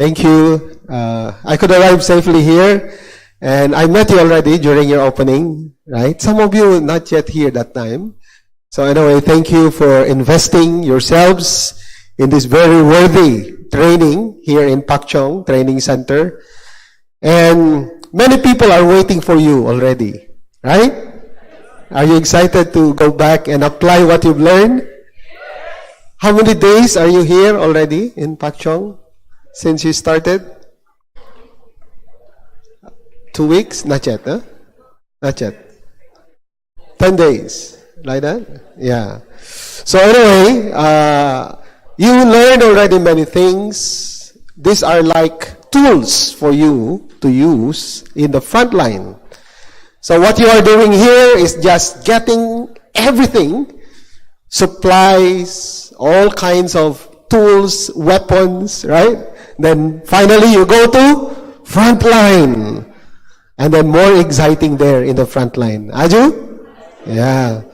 Thank you. I could arrive safely here, and I met you already during your opening, right? Some of you not yet here that time. So anyway, thank you for investing yourselves in this very worthy training here in CHONG Training Center. And many people are waiting for you already, right? Are you excited to go back and apply what you've learned? How many days are you here already in CHONG since you started? 2 weeks? Not yet, huh? Not yet. 10 days. Like that? Yeah. So anyway, you learned already many things. These are like tools for you to use in the front line. So what you are doing here is just getting everything, supplies, all kinds of tools, weapons, right? Then finally you go to front line. And then more exciting there in the front line. Aju? Yeah.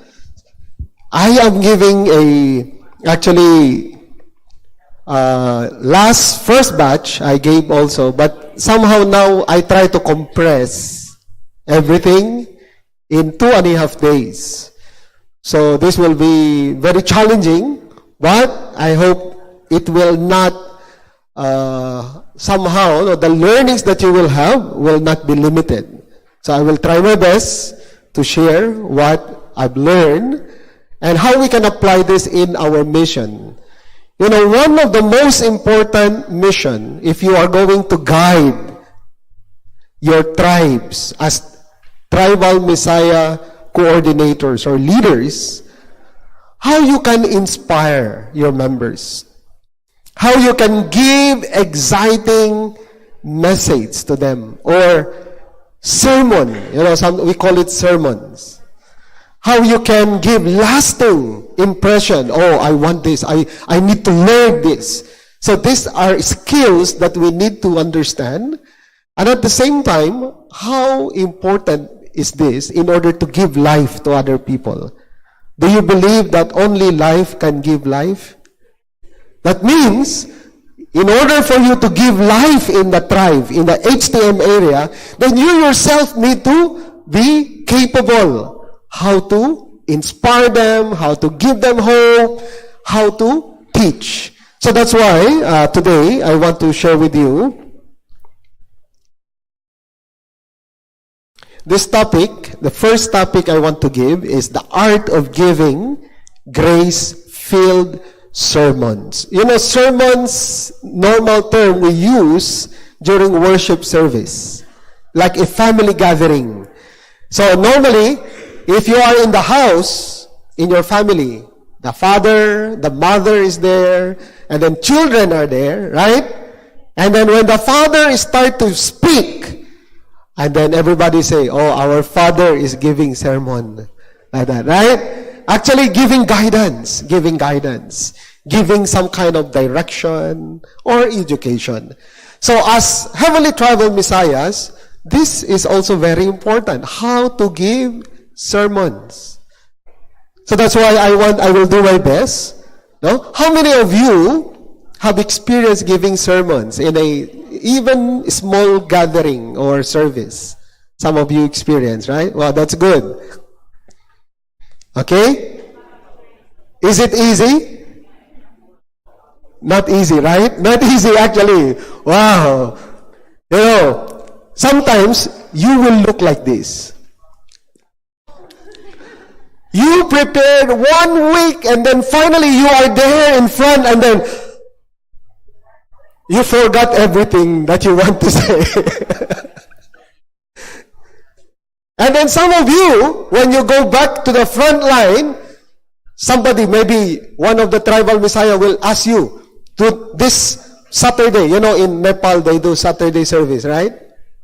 I am giving first batch I gave also, but somehow now I try to compress everything in 2.5 days. So this will be very challenging, but I hope it will not somehow, the learnings that you will have will not be limited. So I will try my best to share what I've learned and how we can apply this in our mission. You know, one of the most important mission, if you are going to guide your tribes as tribal Messiah coordinators or leaders, how you can inspire your members, how you can give exciting message to them, or sermon, we call it sermons. How you can give lasting impression. Oh, I want this. I need to learn this. So these are skills that we need to understand. And at the same time, how important is this in order to give life to other people? Do you believe that only life can give life? That means, in order for you to give life in the tribe, in the HTM area, then you yourself need to be capable. How to inspire them, how to give them hope, how to teach. So that's why today I want to share with you this topic. The first topic I want to give is the art of giving grace-filled sermons. You know, sermons, normal term we use during worship service, like a family gathering. So normally, if you are in the house, in your family, the father, the mother is there, and then children are there, right? And then when the father start to speak, and then everybody say, oh, our father is giving sermon. Like that, right? Actually giving guidance, giving some kind of direction or education. So as Heavenly Tribal Messiahs, this is also very important. How to give sermons. So that's why I will do my best. No? How many of you have experienced giving sermons in a even small gathering or service? Some of you experience, right? Well, that's good. Okay? Is it easy? Not easy, right? Not easy actually. Wow. You know, sometimes you will look like this. You prepared 1 week and then finally you are there in front and then you forgot everything that you want to say. And then some of you, when you go back to the front line, somebody, maybe one of the tribal Messiah will ask you to this Saturday. You know, in Nepal they do Saturday service, right?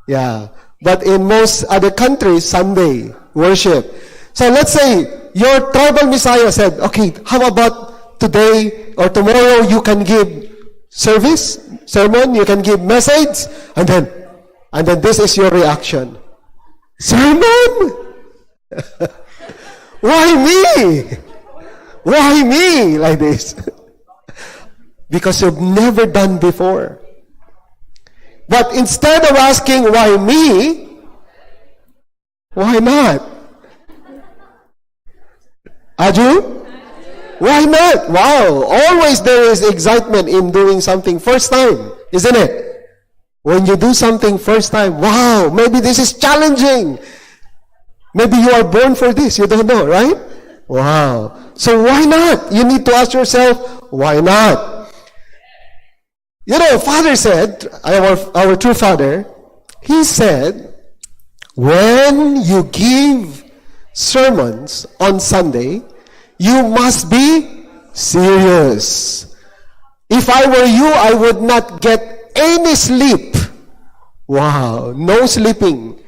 Yeah. But in most other countries, Sunday worship. So let's say your tribal Messiah said, okay, how about today or tomorrow you can give sermon, you can give message, and then this is your reaction. Sermon? Why me? Why me? Like this. Because you've never done before. But instead of asking, why me? Why not? Aju? Why not? Wow. Always there is excitement in doing something first time, isn't it? When you do something first time, wow, maybe this is challenging. Maybe you are born for this. You don't know, right? Wow. So why not? You need to ask yourself, why not? You know, Father said, our true Father, he said, when you give sermons on Sunday, you must be serious. If I were you, I would not get any sleep. Wow, no sleeping.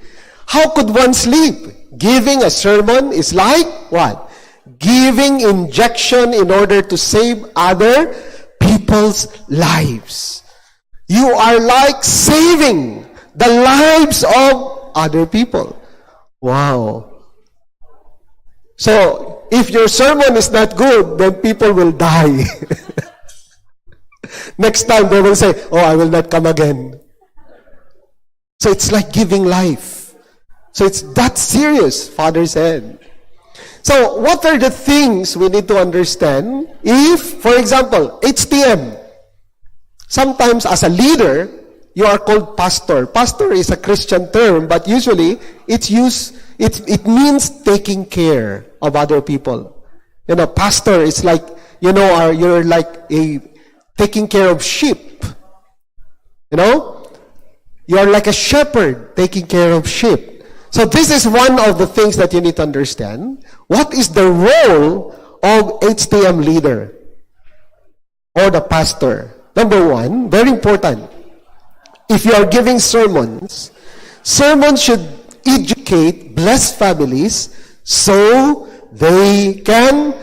How could one sleep? Giving a sermon is like what? Giving injection in order to save other people's lives. You are like saving the lives of other people. Wow. So, if your sermon is not good, then people will die. Next time they will say, oh, I will not come again. So it's like giving life. So it's that serious, Father said. So what are the things we need to understand? If, for example, HTM, sometimes as a leader, you are called pastor. Pastor is a Christian term, but usually it's used, it means taking care of other people. You know, pastor is like, you know, you're like taking care of sheep. You know? You're like a shepherd taking care of sheep. So this is one of the things that you need to understand. What is the role of HTM leader or the pastor? Number one, very important. If you are giving sermons, sermons should educate blessed families so they can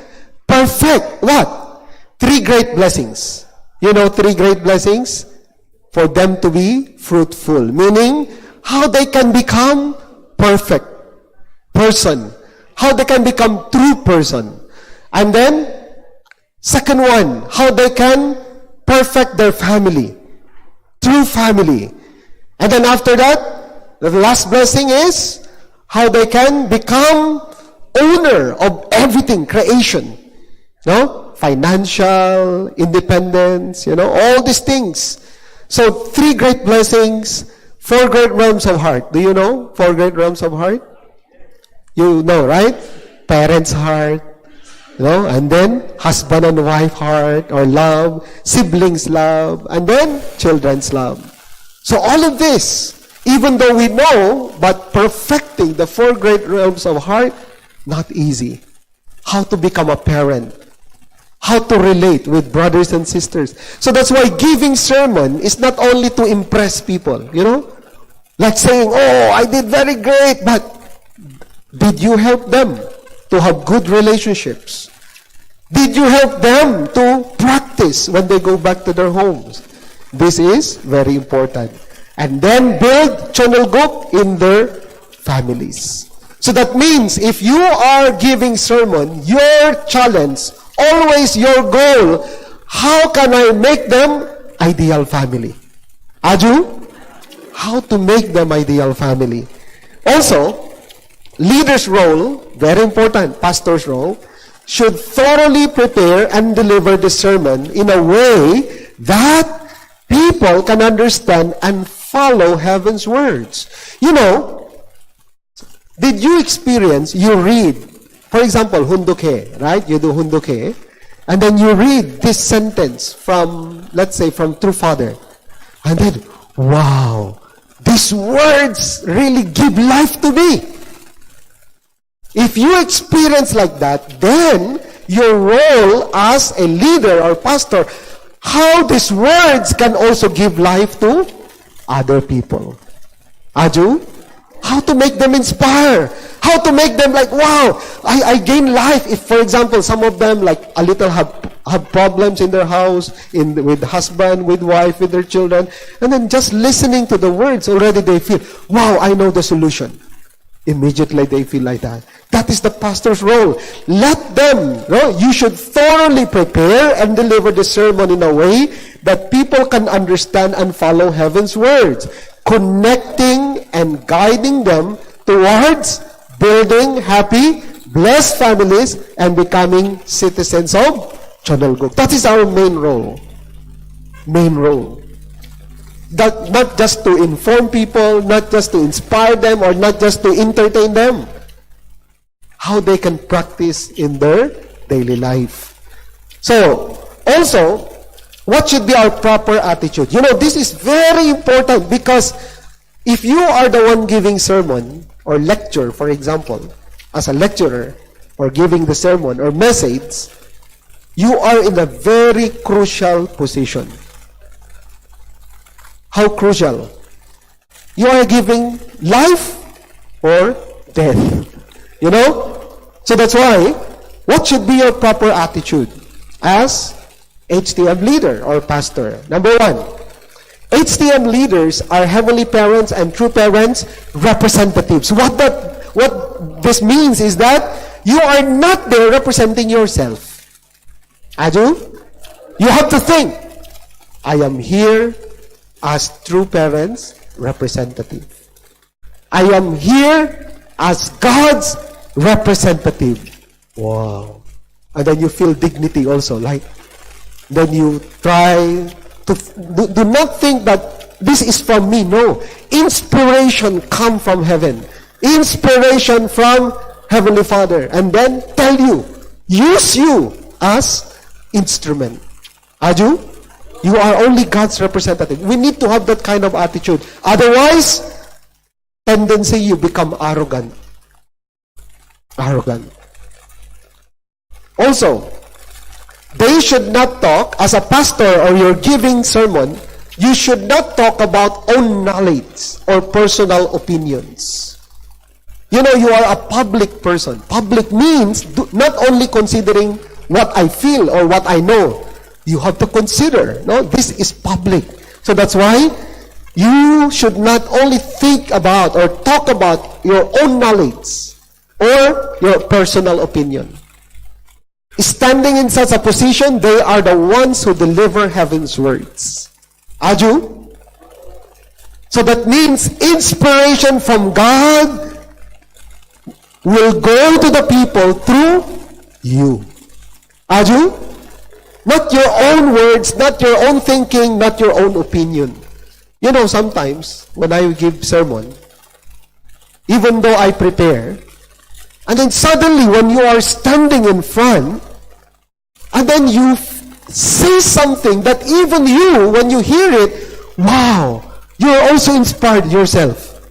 perfect what? 3 great blessings. You know 3 great blessings? For them to be fruitful. Meaning, how they can become perfect person. How they can become true person. And then, second one, how they can perfect their family. True family. And then after that, the last blessing is how they can become owner of everything, creation. No? Financial, independence, you know, all these things. So, 3 great blessings, 4 great realms of heart. Do you know 4 great realms of heart? You know, right? Parents' heart, you know, and then husband and wife heart or love, siblings love, and then children's love. So all of this, even though we know, but perfecting the 4 great realms of heart, not easy. How to become a parent. How to relate with brothers and sisters. So that's why giving sermon is not only to impress people, you know? Like saying, oh, I did very great, but did you help them to have good relationships? Did you help them to practice when they go back to their homes? This is very important. And then build chonolgok in their families. So that means if you are giving sermon, your challenge, always your goal, how can I make them ideal family? Aju? How to make them ideal family. Also, leader's role, very important, pastor's role, should thoroughly prepare and deliver the sermon in a way that people can understand and follow heaven's words. You know, did you experience, you read, for example, hunduke, right? You do hunduke, and then you read this sentence from, let's say, from True Father, and then, wow, these words really give life to me. If you experience like that, then your role as a leader or pastor, how these words can also give life to other people. Aju? How to make them inspire. How to make them like, wow, I gain life. If, for example, some of them like a little have problems in their house, with husband, with wife, with their children, and then just listening to the words, already they feel, wow, I know the solution. Immediately they feel like that. That is the pastor's role. Let them, you should thoroughly prepare and deliver the sermon in a way that people can understand and follow heaven's words, connecting and guiding them towards building happy, blessed families and becoming citizens of CHONG. That is our main role. Main role. That not just to inform people, not just to inspire them, or not just to entertain them. How they can practice in their daily life. So, also, what should be our proper attitude? You know, this is very important because if you are the one giving sermon or lecture, for example, as a lecturer, or giving the sermon or message, you are in a very crucial position. How crucial? You are giving life or death. You know? So that's why, what should be your proper attitude as HTM leader or pastor? Number one, HTM leaders are heavenly parents and true parents representatives. What this means is that you are not there representing yourself. Aju? You have to think, I am here as true parents representative. I am here as God's representative. Wow. And then you feel dignity also. Like, then you try to, do not think that this is from me. No. Inspiration come from heaven. Inspiration from Heavenly Father. And then tell you, use you as instrument. Aju? You are only God's representative. We need to have that kind of attitude. Otherwise, tendency you become arrogant. Arrogant. Also, they should not talk, as a pastor or you're giving sermon, you should not talk about own knowledge or personal opinions. You know, you are a public person. Public means not only considering what I feel or what I know. You have to consider, no, this is public. So that's why you should not only think about or talk about your own knowledge or your personal opinion. Standing in such a position, they are the ones who deliver heaven's words. Aju? So that means inspiration from God will go to the people through you. Aju? Not your own words, not your own thinking, not your own opinion. You know, sometimes when I give sermon, even though I prepare, and then suddenly when you are standing in front, and then you say something that even you, when you hear it, wow, you're also inspired yourself.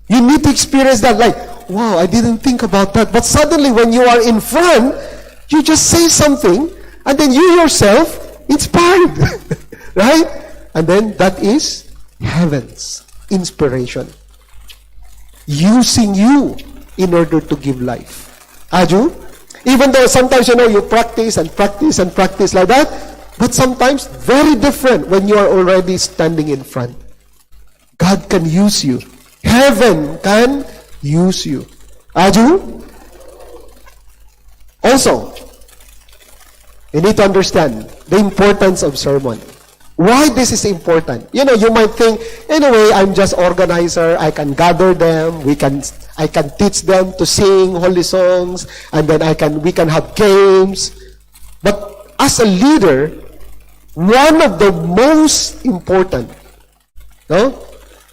You need to experience that, like, wow, I didn't think about that. But suddenly when you are in front, you just say something, and then you yourself inspired. Right? And then that is heaven's inspiration. Using you in order to give life. Aju? Even though sometimes, you know, you practice and practice and practice like that, but sometimes very different when you are already standing in front. God can use you. Heaven can use you. Aju? Also, you need to understand the importance of sermon. Why this is important? You know, you might think, anyway, I'm just organizer. I can gather them. I can teach them to sing holy songs, and then we can have games. But as a leader, one of the most important, no?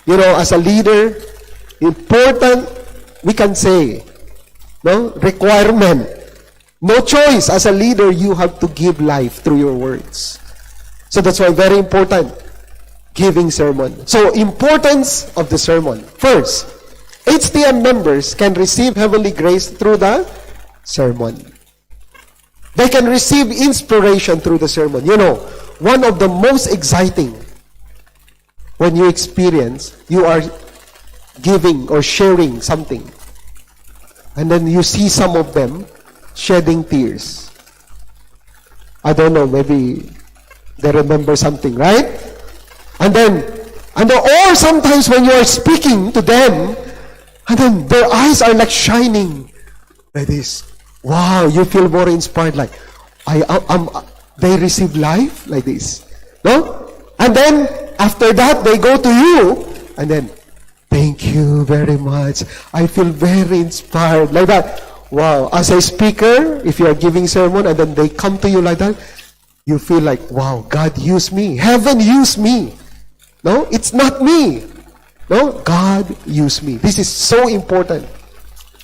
You know, as a leader, important, we can say, no? Requirement. No choice. As a leader, you have to give life through your words. So that's why very important, giving sermon. So importance of the sermon. First, HTM members can receive heavenly grace through the sermon. They can receive inspiration through the sermon. You know, one of the most exciting when you experience, you are giving or sharing something, and then you see some of them shedding tears. I don't know, maybe they remember something, right? And then, or sometimes when you are speaking to them, and then their eyes are like shining like this. Wow, you feel more inspired, like they receive life like this. No? And then, after that, they go to you, and then, thank you very much. I feel very inspired. Like that. Wow. As a speaker, if you are giving sermon, and then they come to you like that, you feel like, wow, God used me. Heaven used me. No? It's not me. No? God used me. This is so important.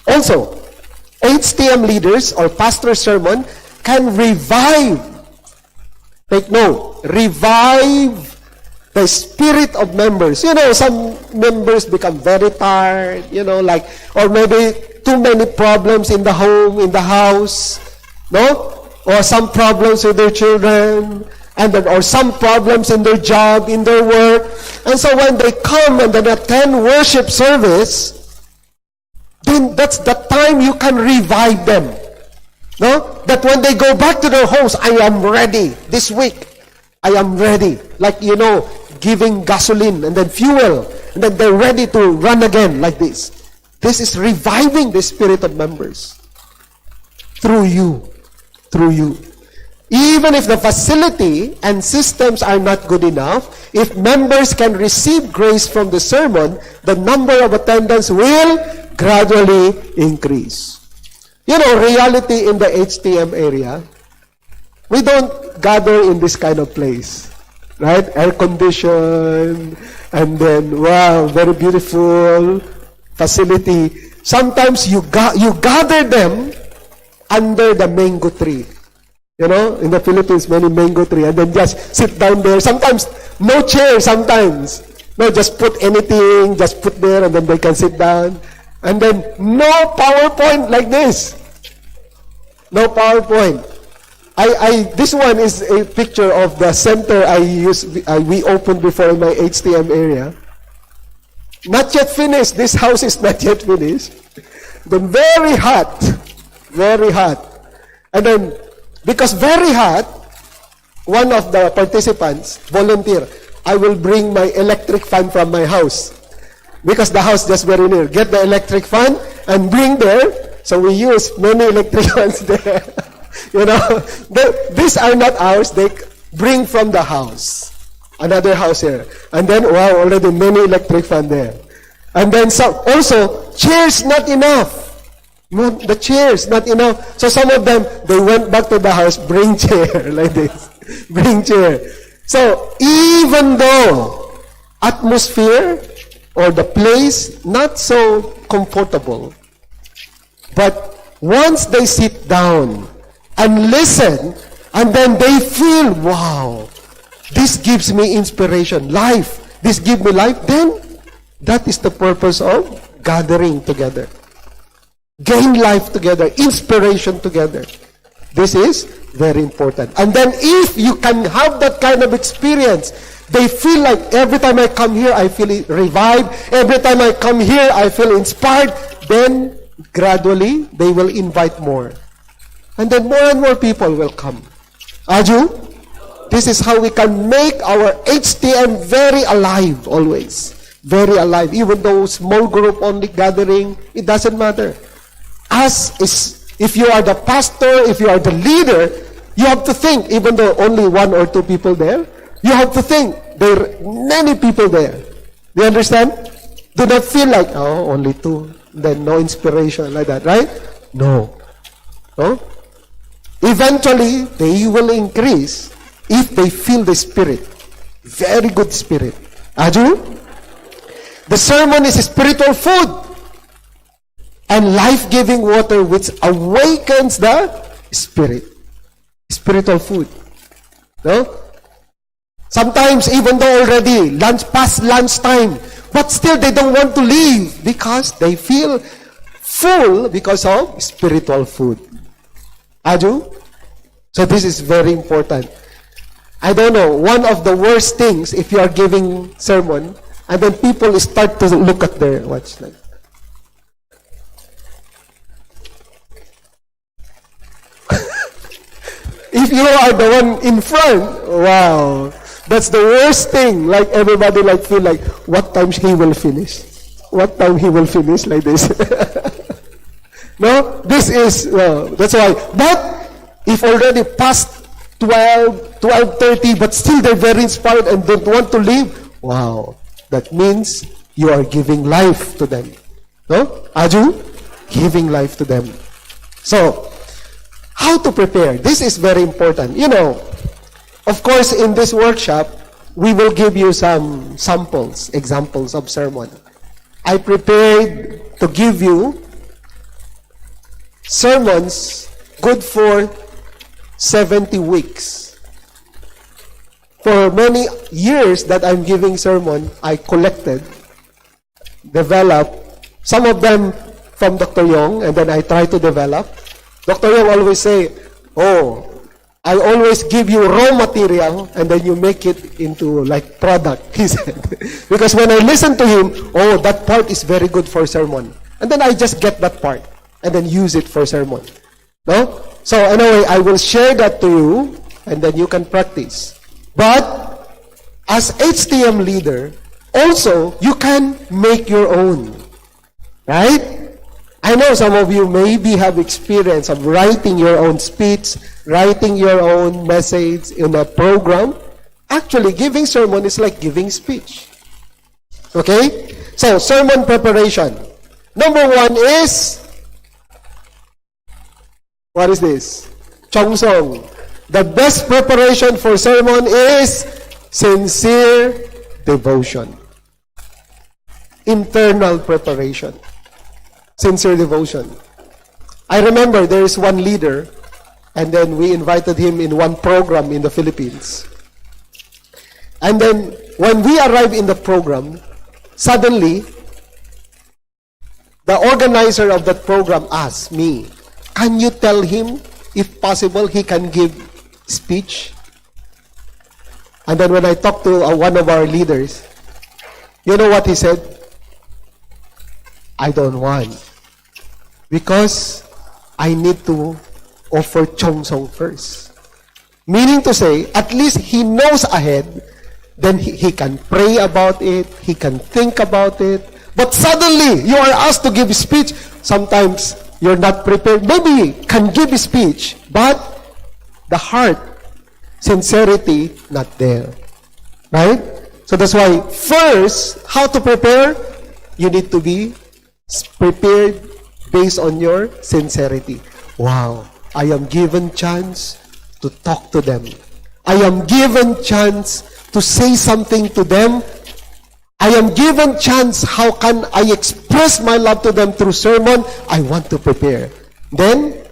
Also, HTM leaders or pastor sermon can revive. Take note. Revive the spirit of members. You know, some members become very tired, you know, like, or maybe too many problems in the home, in the house, no? Or some problems with their children, and then, or some problems in their job, in their work. And so when they come and then attend worship service, then that's the time you can revive them. No? That when they go back to their homes, I am ready this week. I am ready. Like, you know, giving gasoline and then fuel. And then they're ready to run again like this. This is reviving the spirit of members. Through you. Through you. Even if the facility and systems are not good enough, if members can receive grace from the sermon, the number of attendance will gradually increase. You know, reality in the HTM area, we don't gather in this kind of place. Right? Air-conditioned, and then, wow, very beautiful facility. Sometimes you gather them under the mango tree. You know, in the Philippines, many mango tree, and then just sit down there. Sometimes, no chair, sometimes. No, just put anything, just put there, and then they can sit down. And then, no PowerPoint like this. No PowerPoint. This one is a picture of the center we opened before in my HTM area. Not yet finished. This house is not yet finished. Then very hot. Very hot. And then, because very hot, one of the participants volunteer, I will bring my electric fan from my house. Because the house just very near. Get the electric fan and bring there. So we use many electric fans there. You know, these are not ours. They bring from the house. Another house here. And then, wow, already many electric fan there. And then also, chairs not enough. The chairs not enough. So some of them, they went back to the house, bring chair, like this. Bring chair. So, even though atmosphere or the place not so comfortable, but once they sit down and listen, and then they feel, wow, this gives me inspiration, life, this gives me life, then that is the purpose of gathering together. Gain life together, inspiration together. This is very important. And then if you can have that kind of experience, they feel like every time I come here, I feel revived. Every time I come here, I feel inspired. Then gradually, they will invite more. And then more and more people will come. Aju, this is how we can make our HTM very alive always. Very alive. Even though small group only gathering, it doesn't matter. If you are the pastor, if you are the leader, you have to think, even though only one or two people there, you have to think, there are many people there. Do you understand? Do not feel like, oh, only two, then no inspiration, like that, right? No. No? Eventually, they will increase if they feel the Spirit. Very good Spirit. Aju? The sermon is spiritual food and life-giving water which awakens the Spirit. Spiritual food. No? Sometimes, even though already past lunchtime, but still they don't want to leave because they feel full because of spiritual food. Aju? So this is very important. I don't know, one of the worst things if you are giving sermon and then people start to look at their watch like. If you are the one in front, wow, that's the worst thing. Like everybody like feel like, what time he will finish? What time he will finish like this? No, this is, that's why. But if already past 12:30, but still they're very inspired and don't want to leave. Wow, that means you are giving life to them. No? Aju? Giving life to them. So, how to prepare? This is very important. You know, of course, in this workshop, we will give you some samples, examples of sermon. I prepared to give you sermons good for 70 weeks. For many years that I'm giving sermon, I collected, developed, some of them from Dr. Yong, and then I try to develop. Dr. Yong always say, oh, I always give you raw material and then you make it into like product, he said. Because when I listen to him, oh, that part is very good for sermon. And then I just get that part and then use it for sermon. No? So anyway, I will share that to you and then you can practice. But as HTM leader, also, you can make your own. Right? I know some of you maybe have experience of writing your own speech, writing your own message in a program. Actually, giving sermon is like giving speech. Okay? So, sermon preparation. Number 1 is, what is this? CHONG song. The best preparation for sermon is sincere devotion. Internal preparation. Sincere devotion. I remember there is one leader, and then we invited him in one program in the Philippines. And then when we arrived in the program, suddenly, the organizer of that program asked me, can you tell him, if possible, he can give speech? And then when I talked to one of our leaders, you know what he said? I don't want. Because I need to offer CHONG song first. Meaning to say, at least he knows ahead, then he can pray about it, he can think about it. But suddenly, you are asked to give speech. Sometimes, you're not prepared. Maybe can give speech, but the heart, sincerity, not there. Right? So that's why, first, how to prepare? You need to be prepared based on your sincerity. Wow, I am given chance to talk to them. I am given chance to say something to them. I am given chance, how can I express my love to them through sermon? I want to prepare. Then,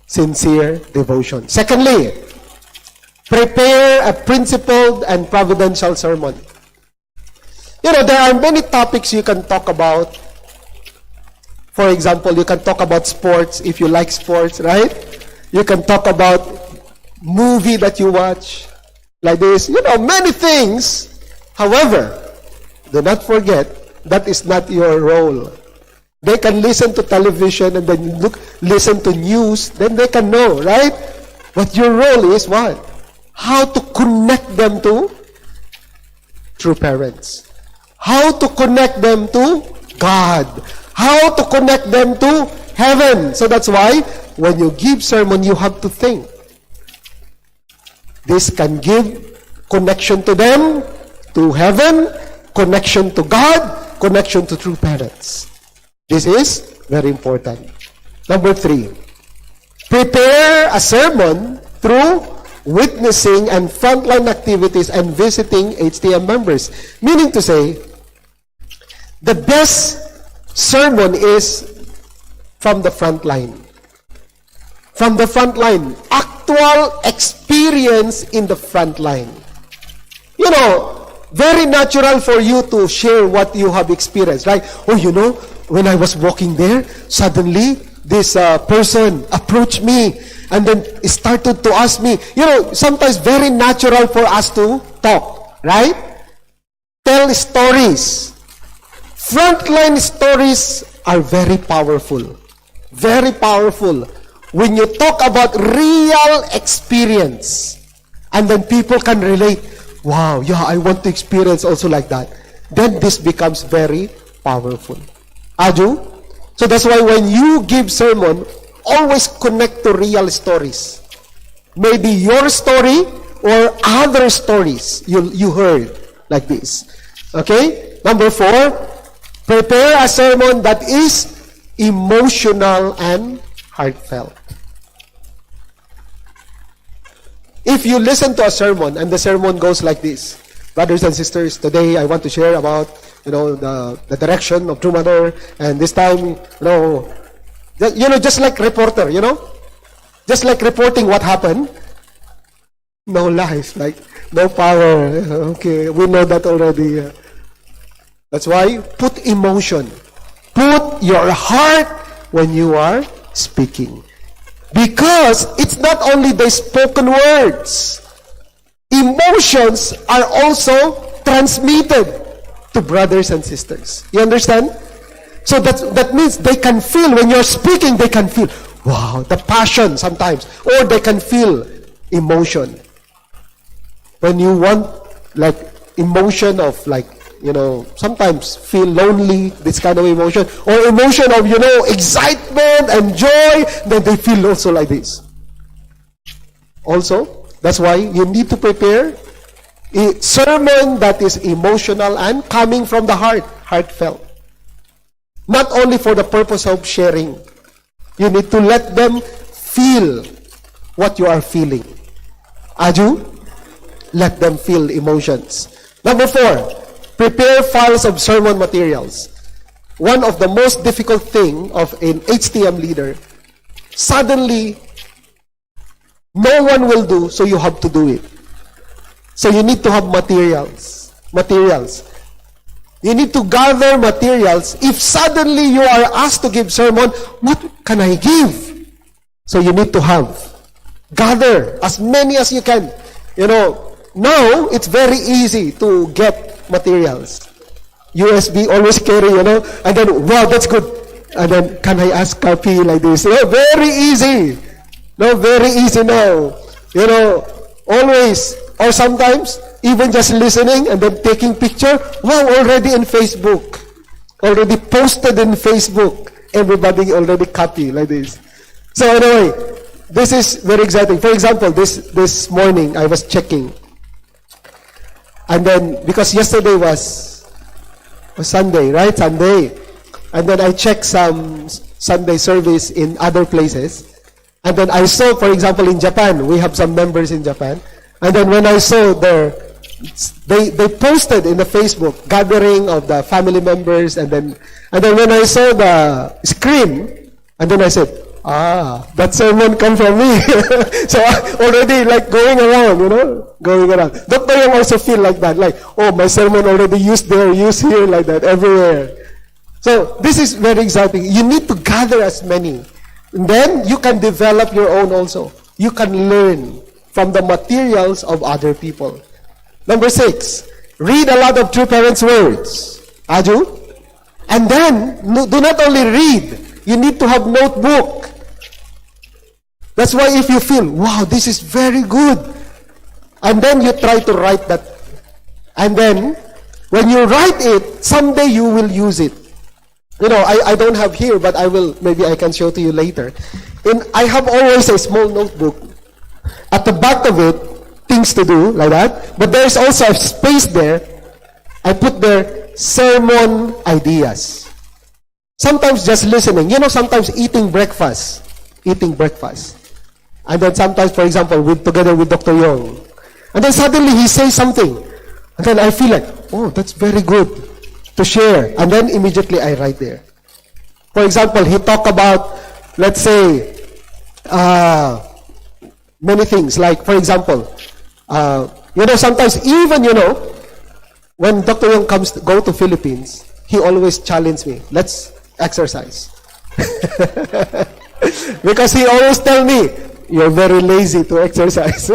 sincere devotion. Secondly, prepare a principled and providential sermon. You know, there are many topics you can talk about. For example, you can talk about sports if you like sports, right? You can talk about movie that you watch, like this. You know, many things. However, do not forget, that is not your role. They can listen to television and then listen to news, then they can know, right? But your role is what? How to connect them to true parents. How to connect them to God. How to connect them to heaven. So that's why, when you give sermon, you have to think. This can give connection to them, to heaven, connection to God, connection to true parents. This is very important. Number 3, prepare a sermon through witnessing and frontline activities and visiting HTM members. Meaning to say, the best sermon is from the front line. From the front line. Actual experience in the front line. You know, very natural for you to share what you have experienced. Like, oh, you know, when I was walking there, suddenly this person approached me and then started to ask me. You know, sometimes very natural for us to talk, right? Tell stories. Frontline stories are very powerful. Very powerful. When you talk about real experience, and then people can relate, wow, yeah, I want to experience also like that. Then this becomes very powerful. Aju? So that's why when you give sermon, always connect to real stories. maybe your story or other stories you heard like this. Okay? Number 4, prepare a sermon that is emotional and heartfelt. If you listen to a sermon and the sermon goes like this, brothers and sisters, today I want to share about, the direction of True Mother, and this time, just like reporter, just like reporting what happened. No life, like no power. Okay, we know that already. That's why put emotion, put your heart when you are speaking, because it's not only the spoken words. Emotions are also transmitted to brothers and sisters. You understand? So that means they can feel, when you're speaking, they can feel, wow, the passion sometimes, or they can feel emotion. When you want like emotion of like, sometimes feel lonely, this kind of emotion, or emotion of, excitement and joy, then they feel also like this. Also, that's why you need to prepare a sermon that is emotional and coming from the heart, heartfelt. Not only for the purpose of sharing. You need to let them feel what you are feeling. Aju? Let them feel emotions. Number 4, prepare files of sermon materials. One of the most difficult thing of an HTM leader, suddenly, no one will do, so you have to do it. So you need to have materials. You need to gather materials. If suddenly you are asked to give sermon, what can I give? So you need to gather as many as you can. Now, it's very easy to get materials. USB, always carry, and then, wow, that's good. And then, can I ask copy like this? Very easy. Very easy now. Always, or sometimes, even just listening and then taking picture, wow, already in Facebook. Already posted in Facebook. Everybody already copy like this. So anyway, this is very exciting. For example, this morning, I was checking. And then, because yesterday was Sunday, right? Sunday. And then I checked some Sunday service in other places. And then I saw, for example, in Japan, we have some members in Japan. And then when I saw they posted in the Facebook, gathering of the family members. And then when I saw the screen, and then I said, that sermon come from me. So already like going around. Dr. Young also feel like that, like, my sermon already used there, used here, like that, everywhere. So this is very exciting. You need to gather as many. And then you can develop your own also. You can learn from the materials of other people. Number 6, read a lot of True Parents' words. Aju? And then, do not only read, you need to have notebook. That's why if you feel, wow, this is very good, and then you try to write that, and then when you write it, someday you will use it. I don't have here, but maybe I can show to you later. I have always a small notebook. At the back of it, things to do, like that, but there's also a space there. I put there sermon ideas. Sometimes just listening. Sometimes eating breakfast. And then sometimes, for example, together with Dr. Young. And then suddenly he says something. And then I feel like, that's very good to share. And then immediately I write there. For example, he talked about, let's say, many things. Like, for example, sometimes even, when Dr. Young go to Philippines, he always challenged me, let's exercise. Because he always tell me, you're very lazy to exercise.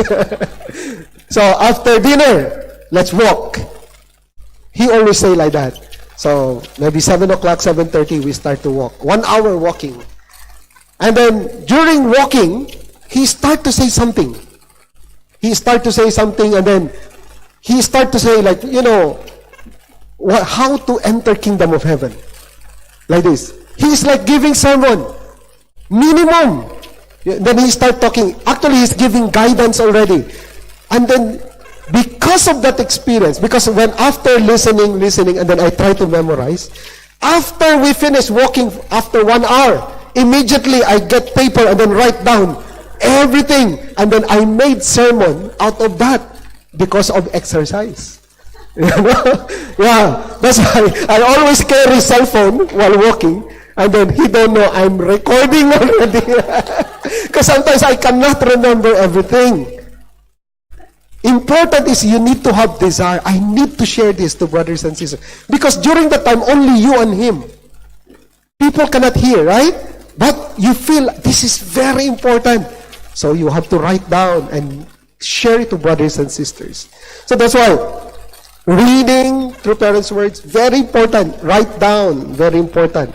So after dinner, let's walk. He always say like that. So maybe 7 o'clock, 7:30, we start to walk. 1 hour walking. And then during walking, he start to say something. And then he start to say like, how to enter kingdom of heaven. Like this. He is like giving sermon. Minimum Then he start talking. Actually, he's giving guidance already. And then, because of that experience, because when after listening, and then I try to memorize, after we finish walking, after 1 hour, immediately I get paper and then write down everything. And then I made sermon out of that because of exercise. Yeah, that's why I always carry cell phone while walking. And then he don't know I'm recording already. Because sometimes I cannot remember everything. Important is you need to have desire. I need to share this to brothers and sisters. Because during the time, only you and him. People cannot hear, right? But you feel this is very important. So you have to write down and share it to brothers and sisters. So that's why reading through parents' words, very important. Write down, very important.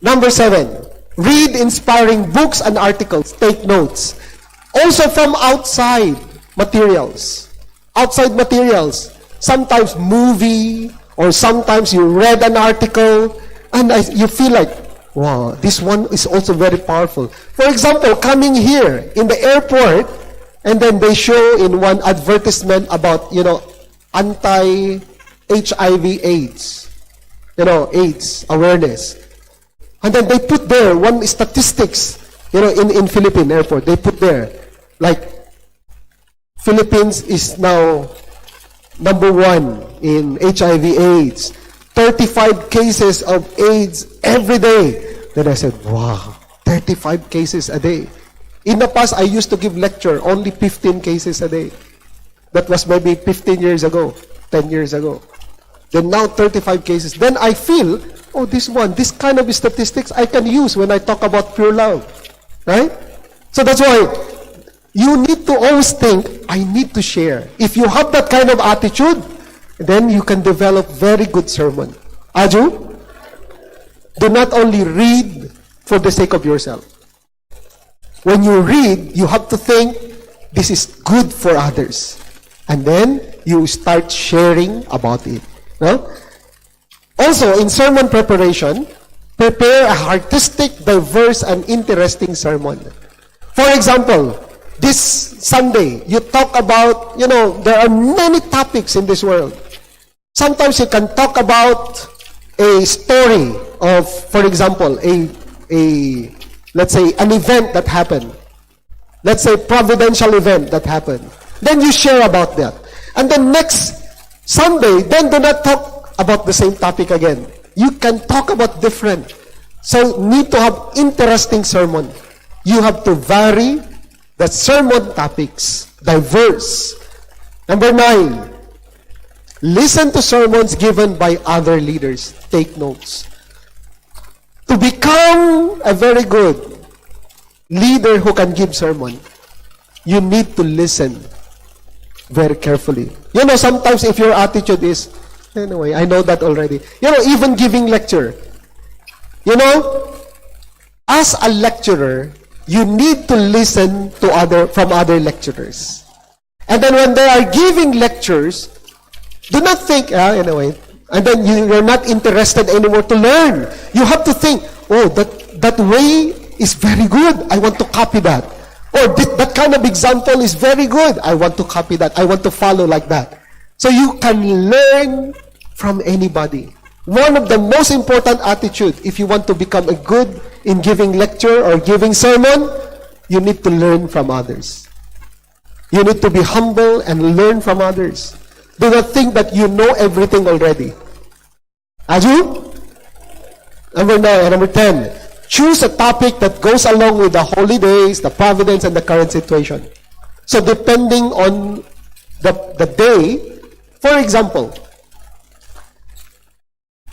Number 7, read inspiring books and articles. Take notes. Also from outside materials. Outside materials. Sometimes movie, or sometimes you read an article, and you feel like, wow, this one is also very powerful. For example, coming here in the airport, and then they show in one advertisement about, anti-HIV AIDS. AIDS awareness. And then they put there one statistics, in Philippine airport. They put there, like, Philippines is now number 1 in HIV AIDS. 35 cases of AIDS every day. Then I said, wow, 35 cases a day. In the past, I used to give lecture, only 15 cases a day. That was maybe 15 years ago, 10 years ago. Then now 35 cases. Then I feel, oh, this kind of statistics I can use when I talk about pure love. Right? So that's why you need to always think, I need to share. If you have that kind of attitude, then you can develop very good sermon. Aju, do not only read for the sake of yourself. When you read, you have to think, this is good for others. And then you start sharing about it. No? Also, in sermon preparation, prepare a artistic, diverse, and interesting sermon. For example, this Sunday, you talk about, there are many topics in this world. Sometimes you can talk about a story of, for example, let's say, an event that happened. Let's say, providential event that happened. Then you share about that. And then next Sunday, then do not talk about the same topic again. You can talk about different. So, need to have interesting sermon. You have to vary the sermon topics, diverse. Number 9, listen to sermons given by other leaders. Take notes. To become a very good leader who can give sermon, you need to listen very carefully. Sometimes if your attitude is, anyway, I know that already. Even giving lecture. As a lecturer, you need to listen to from other lecturers. And then when they are giving lectures, do not think, anyway, and then you're not interested anymore to learn. You have to think, oh, that way is very good. I want to copy that. Or that kind of example is very good. I want to copy that. I want to follow like that. So you can learn from anybody. One of the most important attitude, if you want to become a good in giving lecture or giving sermon, you need to learn from others. You need to be humble and learn from others. Do not think that you know everything already. Aju? Number 10. Choose a topic that goes along with the holidays, the providence, and the current situation. So depending on the day, for example,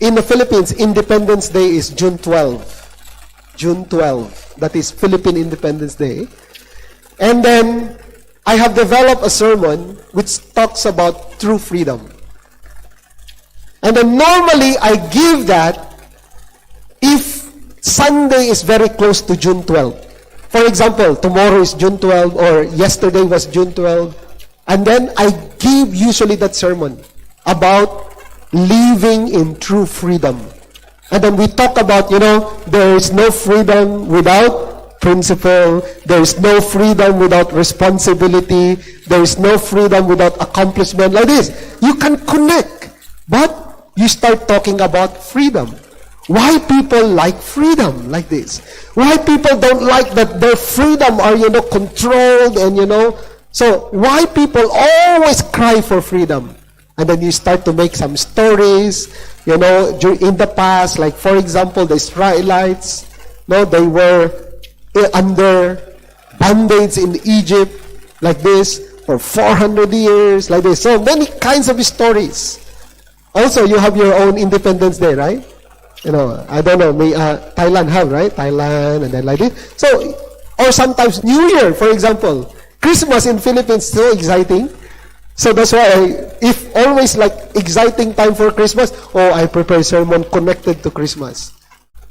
in the Philippines, Independence Day is June 12. June 12. That is Philippine Independence Day. And then, I have developed a sermon which talks about true freedom. And then normally, I give that if Sunday is very close to June 12. For example, tomorrow is June 12 or yesterday was June 12. And then I give usually that sermon about living in true freedom. And then we talk about, there is no freedom without principle. There is no freedom without responsibility. There is no freedom without accomplishment. Like this, you can connect, but you start talking about freedom. Why people like freedom like this? Why people don't like that their freedom are, controlled and, So why people always cry for freedom? And then you start to make some stories, in the past, like for example, the Israelites, they were under bondage in Egypt, like this, for 400 years, like this. So many kinds of stories. Also, you have your own Independence Day, right? I don't know, Thailand have, right? Thailand, and then like this. So, or sometimes New Year, for example. Christmas in Philippines, so exciting. So that's why, if always like exciting time for Christmas, I prepare sermon connected to Christmas.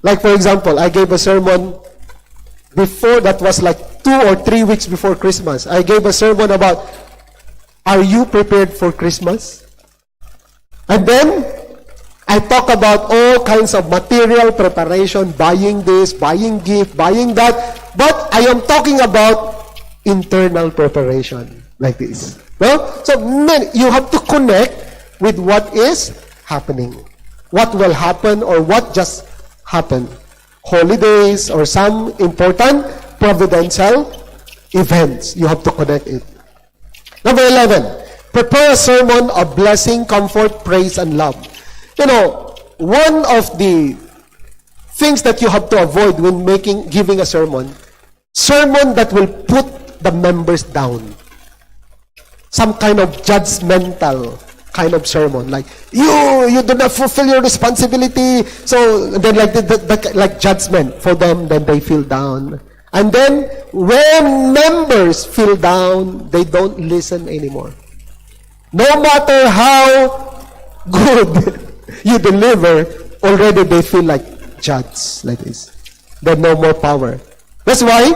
Like for example, I gave a sermon before, that was like 2 or 3 weeks before Christmas. I gave a sermon about, are you prepared for Christmas? And then, I talk about all kinds of material preparation, buying this, buying gift, buying that. But I am talking about internal preparation, like this. No? So you have to connect with what is happening. What will happen or what just happened. Holidays or some important providential events. You have to connect it. Number 11, prepare a sermon of blessing, comfort, praise, and love. One of the things that you have to avoid when giving a sermon that will put the members down. Some kind of judgmental kind of sermon, like you do not fulfill your responsibility. So then, like judgment for them, then they feel down. And then when members feel down, they don't listen anymore. No matter how good you deliver, already they feel like judges, like this. They have no more power. That's why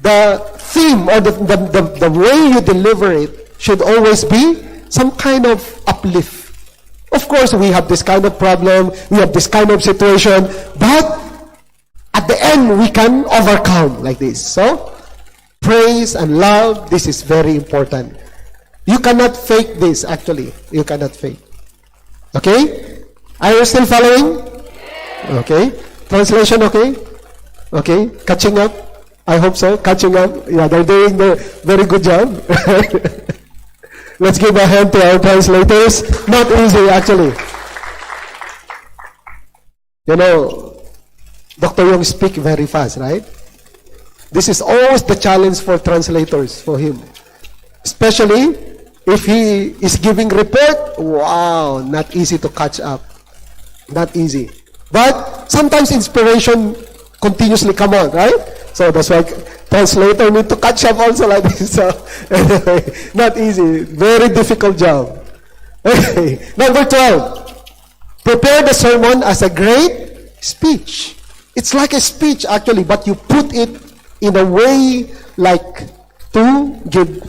the theme or the way you deliver it should always be some kind of uplift. Of course, we have this kind of problem, we have this kind of situation, but at the end, we can overcome like this. So, praise and love, this is very important. You cannot fake this, actually. You cannot fake. Okay? Are you still following? Okay. Translation okay? Okay. Catching up? I hope so. Catching up. Yeah, they're doing the very good job. Let's give a hand to our translators. Not easy, actually. Dr. Young speak very fast, right? This is always the challenge for translators, for him. Especially if he is giving report, wow, not easy to catch up. Not easy. But sometimes inspiration continuously come out, right? So that's why translator need to catch up also like this. So anyway, not easy. Very difficult job. Okay. Number 12. Prepare the sermon as a great speech. It's like a speech actually, but you put it in a way like to give,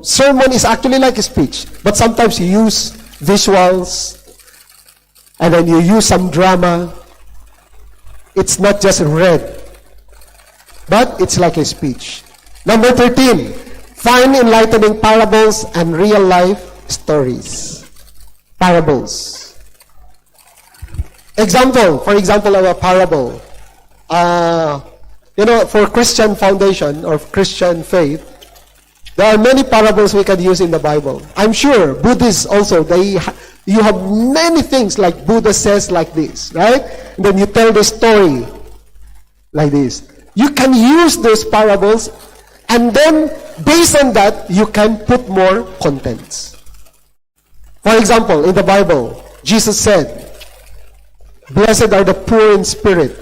sermon is actually like a speech. But sometimes you use visuals, and then you use some drama. It's not just read, but it's like a speech. Number 13, find enlightening parables and real life stories. Parables. For example of a parable. For Christian foundation or Christian faith, there are many parables we can use in the Bible. I'm sure Buddhists also, you have many things like Buddha says like this, right? And then you tell the story like this. You can use those parables, and then based on that, you can put more contents. For example, in the Bible, Jesus said, "Blessed are the poor in spirit,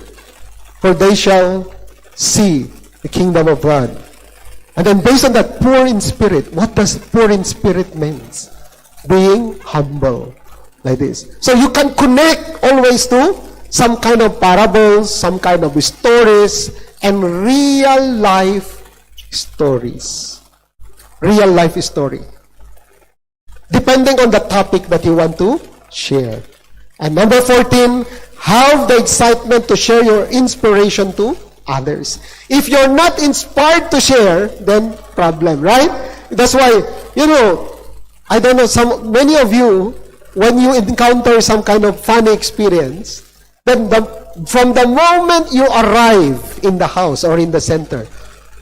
for they shall see the kingdom of God." And then based on that, poor in spirit, what does poor in spirit means? Being humble, like this. So you can connect always to some kind of parables, some kind of stories, and real life stories. Real life story. Depending on the topic that you want to share. And number 14, have the excitement to share your inspiration to others. If you're not inspired to share, then problem, right? That's why, I don't know, many of you, when you encounter some kind of funny experience, then from the moment you arrive in the house or in the center,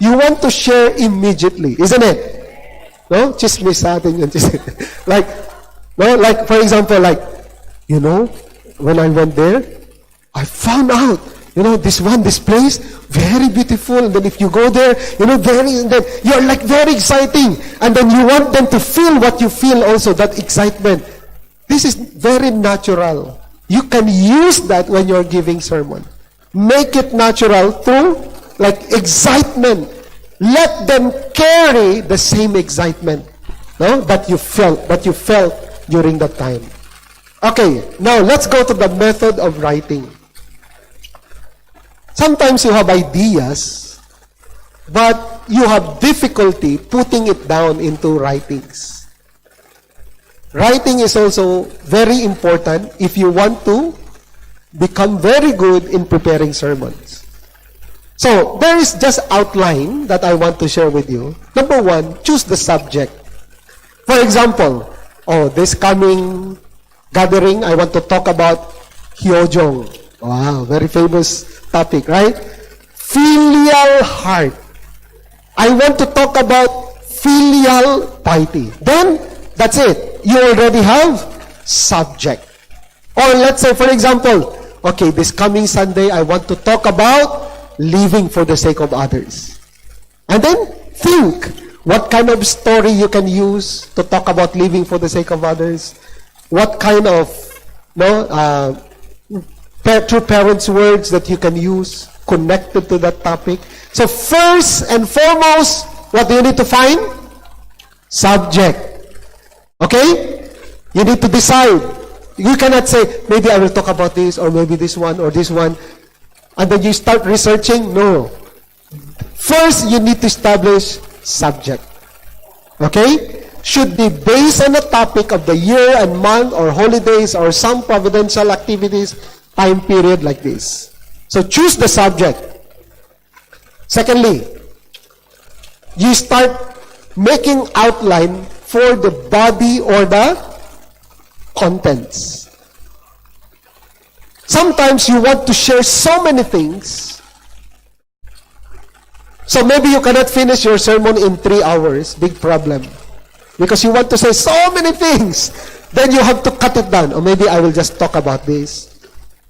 you want to share immediately, isn't it? No? Chismis sa atin yun. Like, for example, when I went there, I found out, this place, very beautiful. And then if you go there, then you're like very exciting. And then you want them to feel what you feel also, that excitement. This is very natural. You can use that when you're giving sermon. Make it natural through excitement. Let them carry the same excitement, that you felt during that time. Okay, now let's go to the method of writing. Sometimes you have ideas, but you have difficulty putting it down into writings. Writing is also very important if you want to become very good in preparing sermons. So, there is just outline that I want to share with you. Number one, choose the subject. For example, this coming gathering, I want to talk about CHONG. Wow, very famous topic, right? Filial heart. I want to talk about filial piety. Then, that's it. You already have subject. Or let's say, for example, okay, this coming Sunday, I want to talk about living for the sake of others. And then think what kind of story you can use to talk about living for the sake of others. What kind of true parents' words that you can use connected to that topic. So first and foremost, what do you need to find? Subject. Okay? You need to decide. You cannot say, maybe I will talk about this, or maybe this one, or this one. And then you start researching? No. First, you need to establish subject. Okay? Should be based on the topic of the year and month or holidays or some providential activities, time period like this. So choose the subject. Secondly, you start making outline for the body or the contents. Sometimes you want to share so many things. So maybe you cannot finish your sermon in 3 hours. Big problem. Because you want to say so many things. Then you have to cut it down. Or maybe I will just talk about this.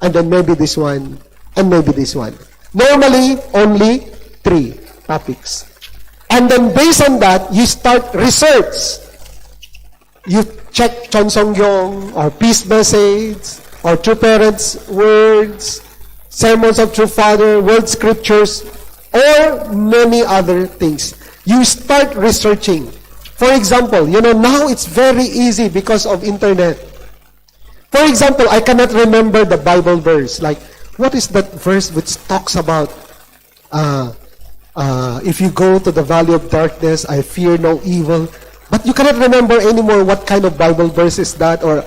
And then maybe this one. And maybe this one. Normally, only 3 topics. And then based on that, you start research. You check Chon Song-yong or Peace Message or True Parents' Words, Sermons of True Father, World Scriptures, or many other things. You start researching. For example, now it's very easy because of internet. For example, I cannot remember the Bible verse. Like, what is that verse which talks about, if you go to the valley of darkness, I fear no evil. But you cannot remember anymore what kind of Bible verse is that or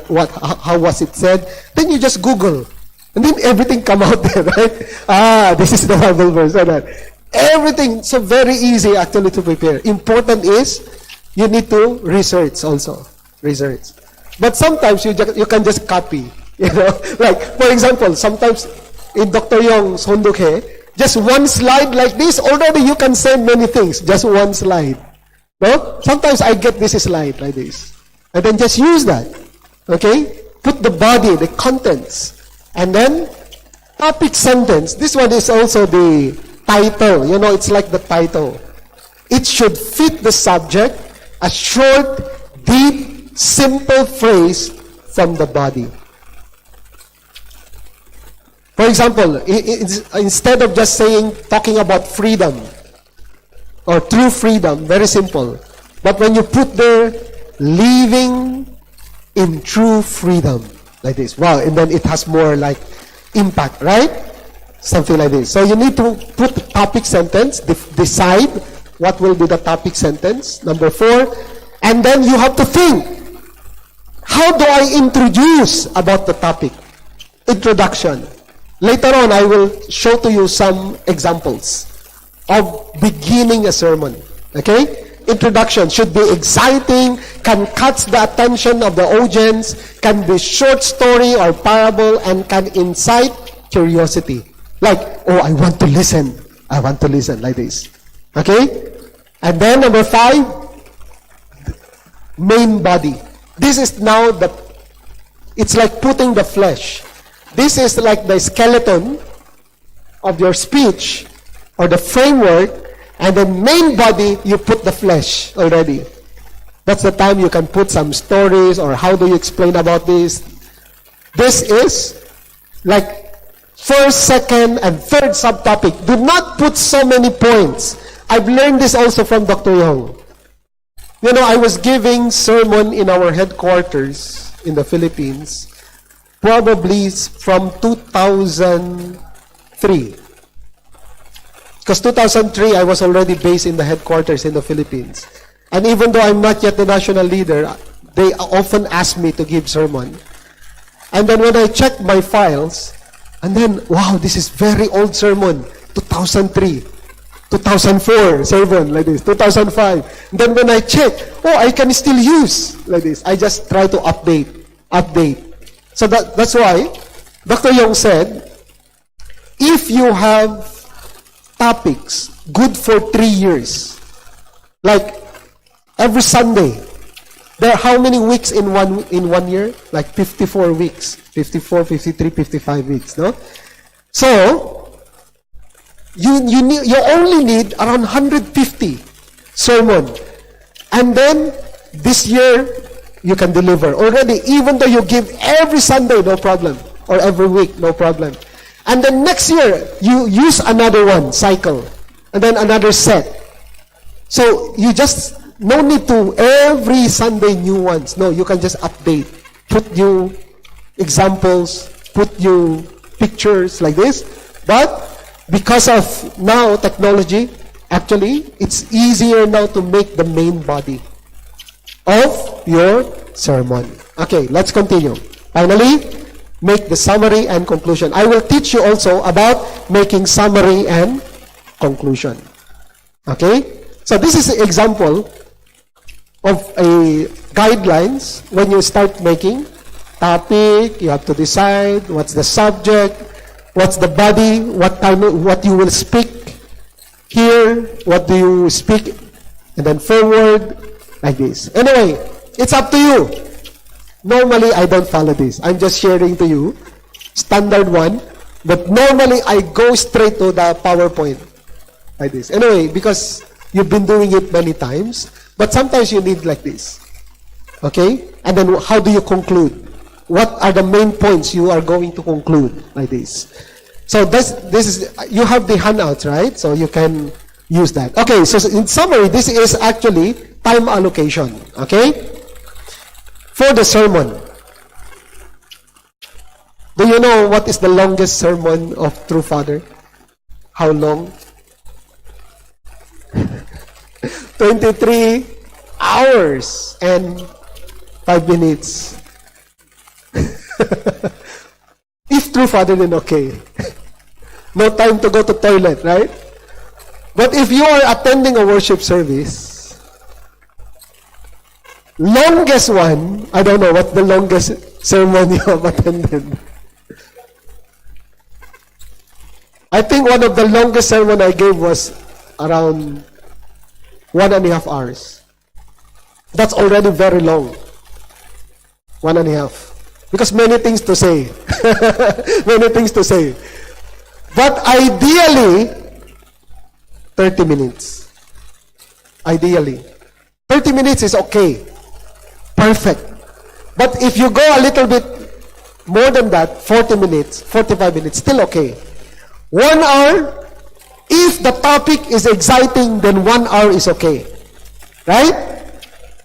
how was it said. Then you just Google. And then everything come out there, right? This is the Bible verse. Everything. So very easy actually to prepare. Important is you need to research also. Research. But sometimes you can just copy. Like, for example, sometimes in Dr. Yong's Hondukhe, just one slide like this, already you can send many things. Just one slide. No? Sometimes I get this slide like this. And then just use that. Okay? Put the body, the contents. And then, topic sentence. This one is also the title. It's like the title. It should fit the subject. A short, deep, simple phrase from the body. For example, instead of just talking about freedom, or true freedom, very simple. But when you put there, living in true freedom, like this, wow, and then it has more like impact, right? Something like this. So you need to put the topic sentence, decide what will be the topic sentence, number 4, and then you have to think, how do I introduce about the topic? Introduction. Later on, I will show to you some examples of beginning a sermon. Okay? Introduction should be exciting, can catch the attention of the audience, can be short story or parable, and can incite curiosity. Like, oh, I want to listen. I want to listen, like this. Okay? And then number 5, main body. This is now it's like putting the flesh. This is like the skeleton of your speech or the framework, and the main body, you put the flesh already. That's the time you can put some stories or how do you explain about this. This is like first, second, and third subtopic. Do not put so many points. I've learned this also from Dr. Young. You know, I was giving sermon in our headquarters in the Philippines, probably from 2003. Because 2003, I was already based in the headquarters in the Philippines. And even though I'm not yet the national leader, they often ask me to give sermon. And then when I check my files, and then, wow, this is very old sermon, 2003, 2004, 7, like this, 2005. And then when I check, oh, I can still use, like this. I just try to update. So that's why Dr. Young said, if you have topics good for 3 years, like every Sunday, there are how many weeks in one year? Like 54 weeks, 54, 53, 55 weeks, no? So you only need around 150 sermon, and then this year you can deliver already, even though you give every Sunday, no problem, or every week, no problem. And then next year, you use another one, cycle, and then another set. So you just, no need to every Sunday new ones. No, you can just update, put new examples, put new pictures like this. But because of now technology, actually, it's easier now to make the main body of your sermon. Okay, let's continue. Finally, make the summary and conclusion. I will teach you also about making summary and conclusion. Okay? So this is an example of a guidelines when you start making topic. You have to decide what's the subject, what's the body, what you will speak here, what do you speak, and then forward, like this. Anyway, it's up to you. Normally, I don't follow this. I'm just sharing to you, standard one. But normally, I go straight to the PowerPoint, like this. Anyway, because you've been doing it many times, but sometimes you need like this. Okay? And then, how do you conclude? What are the main points you are going to conclude, like this? So this is, you have the handouts, right? So you can use that. Okay, so in summary, this is actually time allocation. Okay? For the sermon. Do you know what is the longest sermon of True Father? How long? 23 hours and 5 minutes. If True Father, then okay. No time to go to toilet, right? But if you are attending a worship service, longest one, I don't know what's the longest sermon you have attended. I think one of the longest sermon I gave was around 1.5 hours. That's already very long. 1.5. Because many things to say. Many things to say. But ideally, 30 minutes. Ideally. 30 minutes is okay. Perfect. But if you go a little bit more than that, 40 minutes, 45 minutes, still okay. 1 hour, if the topic is exciting, then 1 hour is okay. Right?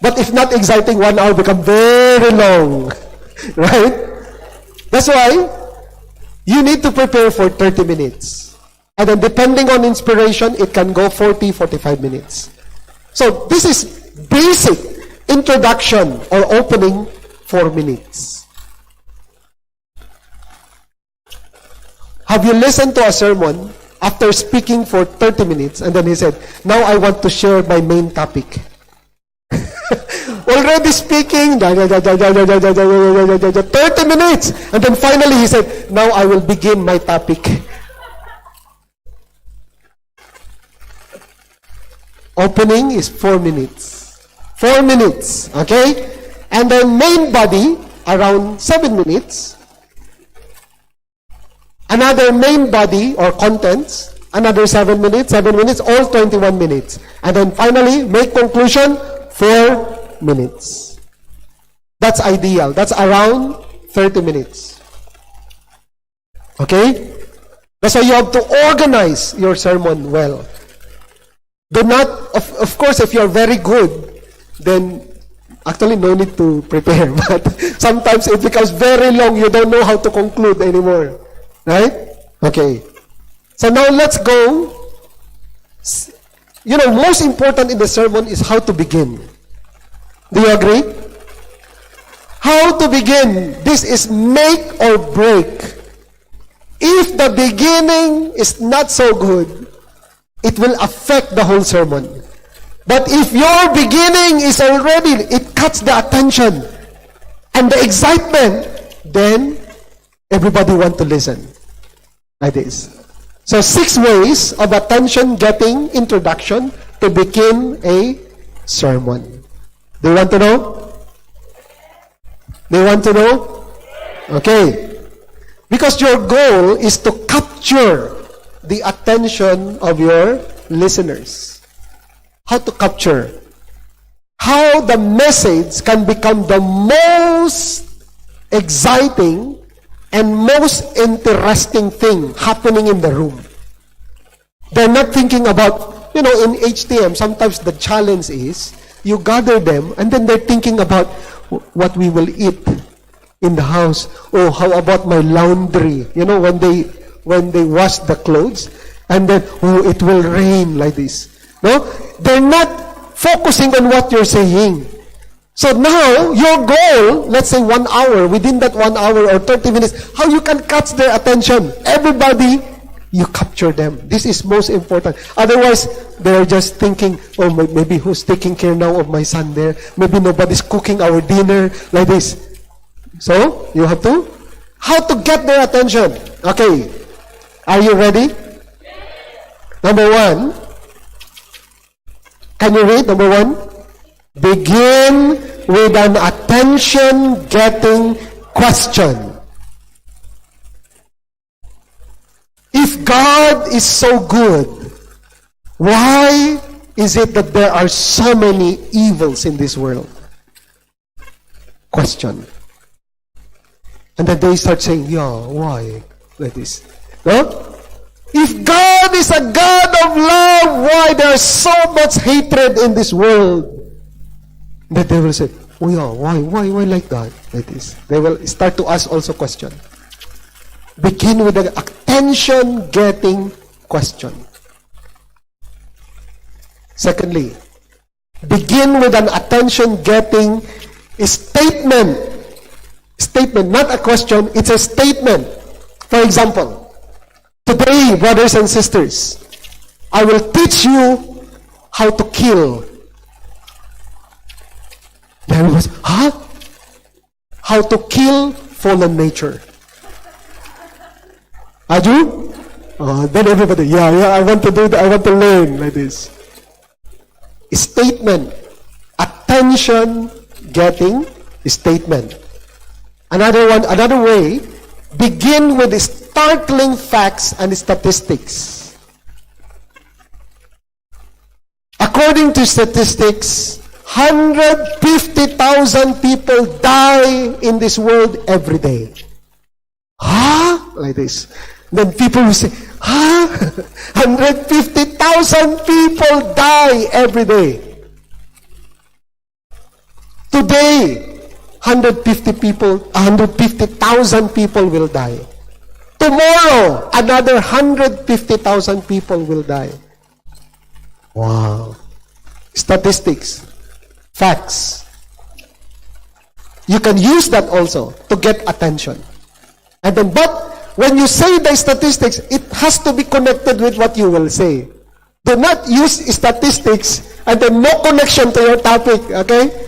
But if not exciting, 1 hour become very long. Right? That's why you need to prepare for 30 minutes. And then depending on inspiration, it can go 40, 45 minutes. So this is basic introduction or opening 4 minutes. Have you listened to a sermon after speaking for 30 minutes and then he said, now I want to share my main topic. Already speaking, 30 minutes. And then finally he said, now I will begin my topic. Opening is 4 minutes. 4 minutes, okay? And then main body, around 7 minutes. Another main body or contents, another 7 minutes, all 21 minutes. And then finally, make conclusion, 4 minutes. That's ideal. That's around 30 minutes. Okay? That's why you have to organize your sermon well. Do not, of course, if you're very good, then actually no need to prepare. But sometimes it becomes very long, you don't know how to conclude anymore. Right? Okay. So now let's go. You know, most important in the sermon is how to begin. Do you agree? How to begin. This is make or break. If the beginning is not so good, it will affect the whole sermon. But if your beginning is already, it cuts the attention and the excitement, then everybody want to listen. Like this. So 6 ways of attention-getting introduction to begin a sermon. Do you want to know? Do you want to know? Okay. Because your goal is to capture the attention of your listeners. How to capture? How the message can become the most exciting and most interesting thing happening in the room. They're not thinking about, you know, in HTM, sometimes the challenge is, you gather them, and then they're thinking about what we will eat in the house. Oh, how about my laundry? You know, when they wash the clothes, and then, oh, it will rain, like this. No? They're not focusing on what you're saying. So now, your goal, let's say 1 hour, within that 1 hour or 30 minutes, how you can catch their attention. Everybody, you capture them. This is most important. Otherwise, they're just thinking, oh, maybe who's taking care now of my son there? Maybe nobody's cooking our dinner, like this. So, you have to, how to get their attention. Okay, are you ready? Number 1, can you read number 1? Begin with an attention-getting question. If God is so good, why is it that there are so many evils in this world? Question. And then they start saying, yeah, why? Like this. No? If God is a God of love, why there is so much hatred in this world? Then they will say, oh yeah, why like that? Like this. They will start to ask also question. Begin with an attention-getting question. Secondly, begin with an attention-getting statement. Statement, not a question, it's a statement. For example, today, brothers and sisters, I will teach you how to kill. Then was, huh? How to kill fallen nature. Aju? Then everybody, yeah, I want to do that, I want to learn like this. Statement. Attention-getting statement. Another way, begin with startling facts and statistics. According to statistics, 150,000 people die in this world every day. Huh? Like this. Then people will say, huh? 150,000 people die every day. Today, 150,000 people will die. Tomorrow, another 150,000 people will die. Wow. Statistics. Facts. You can use that also to get attention. And then, but when you say the statistics, it has to be connected with what you will say. Do not use statistics and then no connection to your topic, okay?